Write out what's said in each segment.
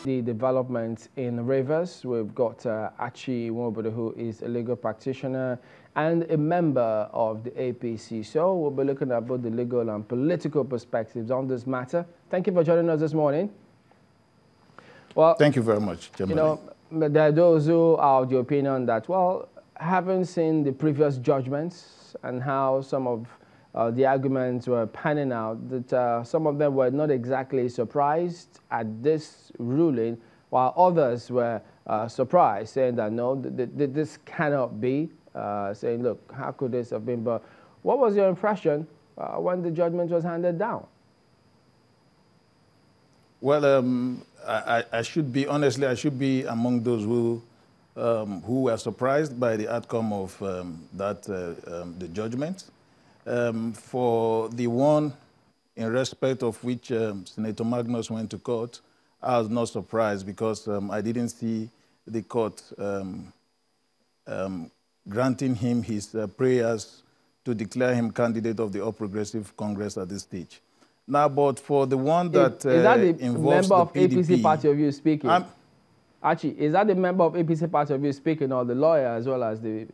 The developments in Rivers. We've got Achi Nwobodo, who is a legal practitioner and a member of the APC. So we'll be looking at both the legal and political perspectives on this matter. Thank you for joining us this morning. Well, thank you very much, Chairman. You know, there are those who are of the opinion that, well, having seen the previous judgments and how some of the arguments were panning out, that some of them were not exactly surprised at this ruling, while others were surprised, saying that no, this cannot be, saying, look, how could this have been? But what was your impression when the judgment was handed down? Well, I should be, honestly, I should be among those who were surprised by the outcome of the judgment. For the one in respect of which Senator Magnus went to court, I was not surprised because I didn't see the court granting him his prayers to declare him candidate of the All Progressive Congress at this stage. Now, but for the one that is that the involves member the of PDP, APC party of you speaking? Actually, is that the member of APC party of you speaking, or the lawyer as well as the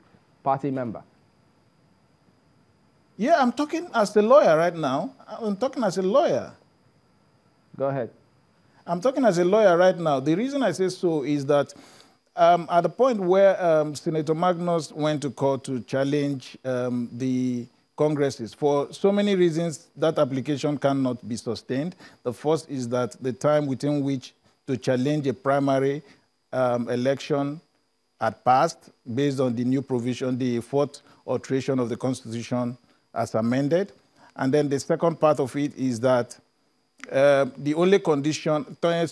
party member? Yeah, I'm talking as a lawyer right now. I'm talking as a lawyer. Go ahead. I'm talking as a lawyer right now. The reason I say so is that at the point where Senator Magnus went to court to challenge the congresses, for so many reasons, that application cannot be sustained. The first is that the time within which to challenge a primary election had passed based on the new provision, the fourth alteration of the Constitution as amended. And then the second part of it is that the only condition, Tony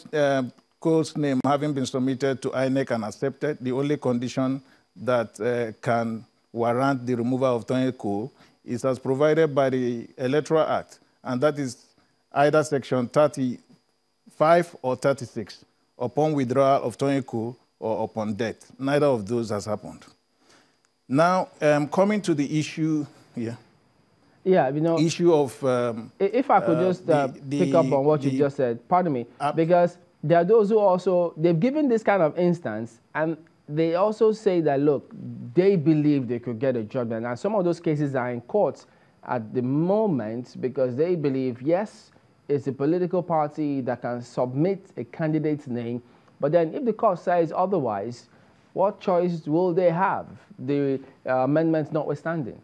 Cole's name having been submitted to INEC and accepted, the only condition that can warrant the removal of Tony Cole is as provided by the Electoral Act, and that is either Section 35 or 36, upon withdrawal of Tony Cole or upon death. Neither of those has happened. Now, coming to the issue here. Yeah, you know, issue of... if I could just pick up on what you just said, pardon me, because there are those who also, they've given this kind of instance, and they also say that, look, they believe they could get a judgment. And some of those cases are in court at the moment because they believe, yes, it's a political party that can submit a candidate's name, but then if the court says otherwise, what choice will they have, the amendments notwithstanding?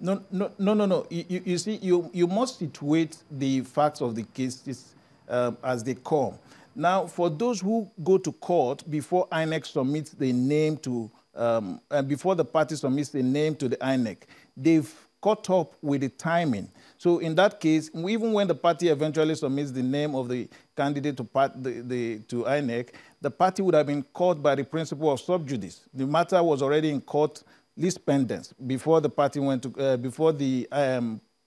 No. You see, you must situate the facts of the cases as they come. Now, for those who go to court before INEC submits the name to, before the party submits the name to the INEC, they've caught up with the timing. So in that case, even when the party eventually submits the name of the candidate to INEC, the party would have been caught by the principle of sub judice. The matter was already in court list pendants before the party went to, before the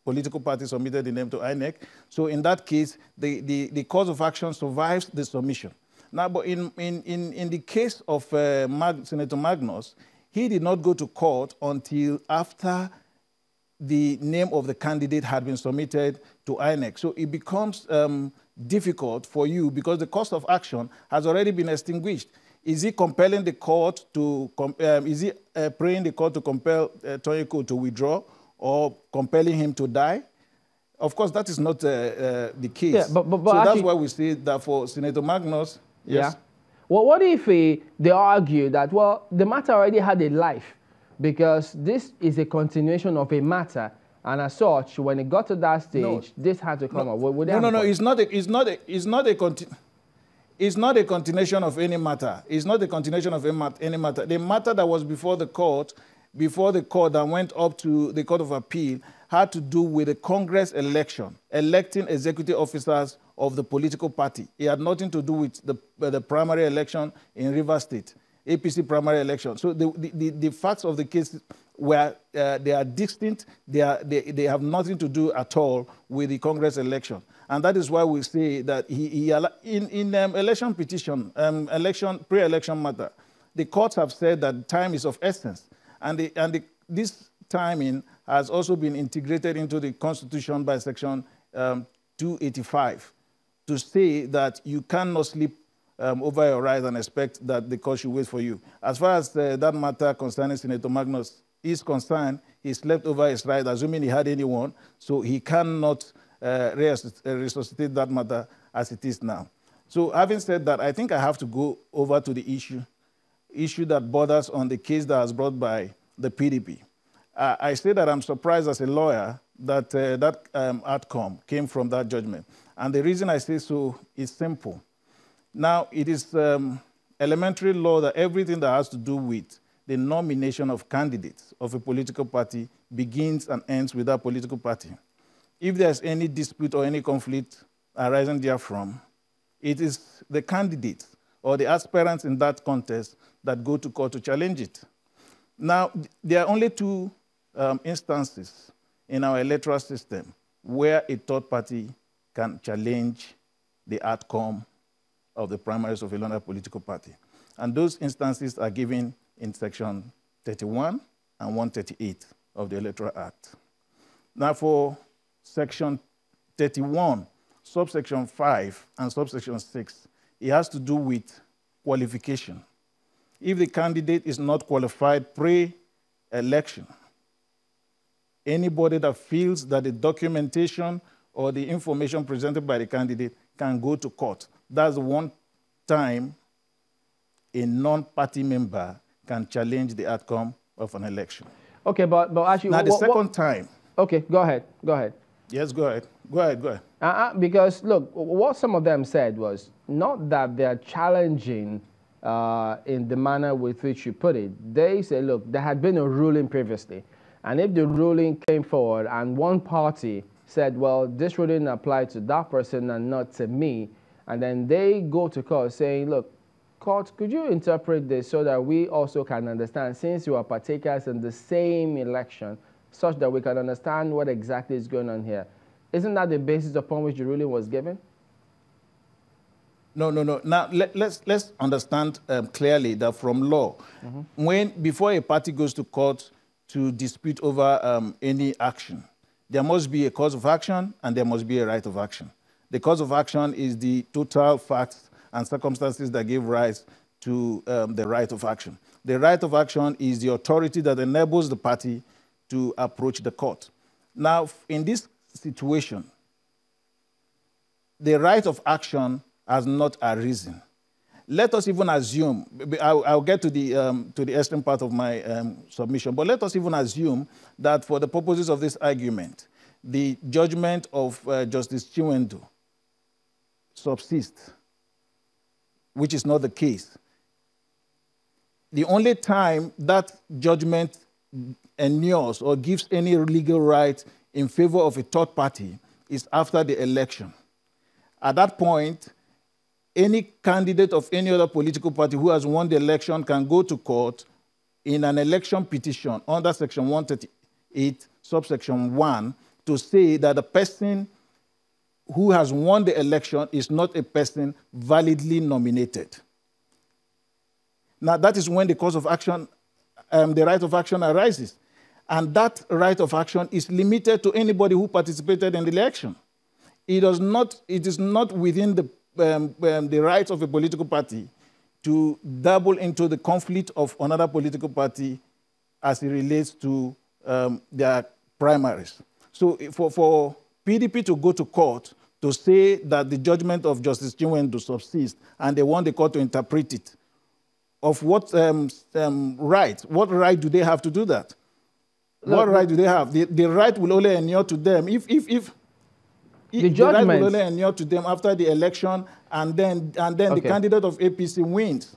political party submitted the name to INEC. So in that case, the cause of action survives the submission. Now, but in the case of Senator Magnus, he did not go to court until after the name of the candidate had been submitted to INEC. So it becomes difficult for you because the cause of action has already been extinguished. Is he compelling the court to, is he praying the court to compel Tony Cole to withdraw or compelling him to die? Of course, that is not the case. Yeah, but so actually, that's why we say that for Senator Magnus, yes. Yeah. Well, what if they argue that, well, the matter already had a life because this is a continuation of a matter, and as such, when it got to that stage, this had to come up. No, it's not a continuation of any matter. It's not a continuation of any matter. The matter that was before the court that went up to the Court of Appeal had to do with the Congress election, electing executive officers of the political party. It had nothing to do with the primary election in Rivers State, APC primary election. So the facts of the case were, they are distinct. They have nothing to do at all with the Congress election. And that is why we say that in election petition, pre-election matter, the courts have said that time is of essence. And this timing has also been integrated into the Constitution by Section 285 to say that you cannot sleep over your right and expect that the court should wait for you. As far as that matter concerning Senator Magnus is concerned, he slept over his right, assuming he had anyone, so he cannot resuscitate that matter as it is now. So having said that, I think I have to go over to the issue that borders on the case that was brought by the PDP. I say that I'm surprised as a lawyer that that outcome came from that judgment. And the reason I say so is simple. Now, it is elementary law that everything that has to do with the nomination of candidates of a political party begins and ends with that political party. If there's any dispute or any conflict arising therefrom, it is the candidates or the aspirants in that contest that go to court to challenge it. Now, there are only two instances in our electoral system where a third party can challenge the outcome of the primaries of a London political party. And those instances are given in Section 31 and 138 of the Electoral Act. Now, for Section 31, subsection 5 and subsection 6, it has to do with qualification. If the candidate is not qualified pre-election, anybody that feels that the documentation or the information presented by the candidate can go to court. That's one time a non-party member can challenge the outcome of an election. Okay, but actually... Now, the second time... Okay, go ahead. Yes, go ahead. Because, look, what some of them said was not that they're challenging in the manner with which you put it. They say, look, there had been a ruling previously. And if the ruling came forward and one party said, well, this ruling applied to that person and not to me, and then they go to court saying, look, court, could you interpret this so that we also can understand, since you are partakers in the same election, such that we can understand what exactly is going on here? Isn't that the basis upon which the ruling was given? No. Now, let's understand clearly that from law, before a party goes to court to dispute over any action, there must be a cause of action and there must be a right of action. The cause of action is the total facts and circumstances that give rise to the right of action. The right of action is the authority that enables the party to approach the court. Now, in this situation, the right of action has not arisen. Let us even assume, I'll get to the extreme part of my submission, but let us even assume that for the purposes of this argument, the judgment of Justice Chinwendu subsists, which is not the case. The only time that judgment endures or gives any legal right in favor of a third party is after the election. At that point, any candidate of any other political party who has won the election can go to court in an election petition under Section 138, subsection 1, to say that the person who has won the election is not a person validly nominated. Now, that is when the cause of action, the right of action arises. And that right of action is limited to anybody who participated in the election. It is not within the rights of a political party to dabble into the conflict of another political party as it relates to their primaries. So for PDP to go to court to say that the judgment of Justice Chinwendu subsists and they want the court to interpret it, of what right? What right do they have to do that? What right do they have? The right will only inure to them if the right will only inure to them after the election, and then the candidate of APC wins.